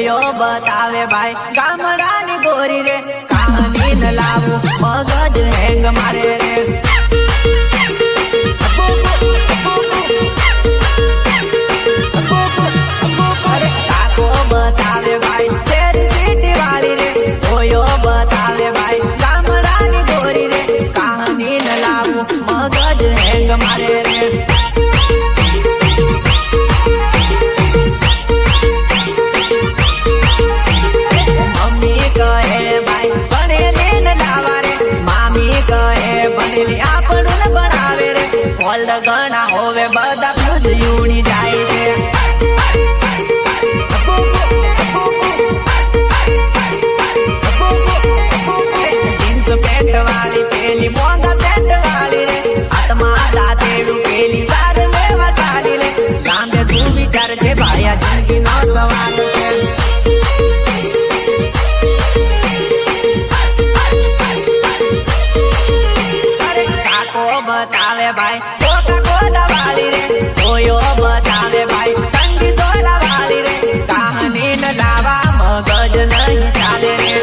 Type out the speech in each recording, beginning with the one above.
ઓયો બતાવે ભાઈ ગામડાની ગોરી રે કહાની ન લાવું મગજ હેંગ મારે રે કાકો બતાવે ભાઈ શેરી સીટી વાળી રે ઓયો બતાવે ભાઈ ગામડાની ગોરી રે કહાની ન લાવું મગજ હેંગ મારે રે ઘણા હોવે બધા ખુદ યુણી જાય છે જીન્સ પેન્ટ વાળી પેલી મોંઘા સેન્ટ વાળી રે હાથમાં દાંતેડું પેલી સાર લેવા સારી રે ગાંધે તું વિચાર છે ભાઈ આ જિંદગી નો સવાલ છે બતાવે ભાઈ કોકા કોલા વાળી રે ઓયો બતાવે ભાઈ ઠંડી સોડા વાળી રે કહાની ન લાવા મગજ નહીં ચાલે રે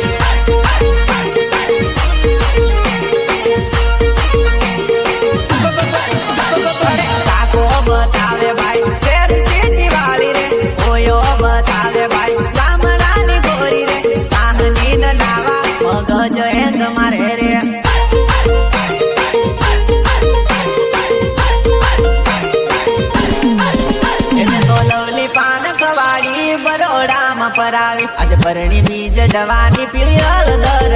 કાકો બતાવે ભાઈ શેરી સીટી વાળી રે ઓયો બતાવે ભાઈ ગામડાની ગોરી રે કહાની ન લાવા મગજ હેંગ મારે રે બરોડામાં પરાવી આજે પરણી બીજ જવાની પીળી હળદર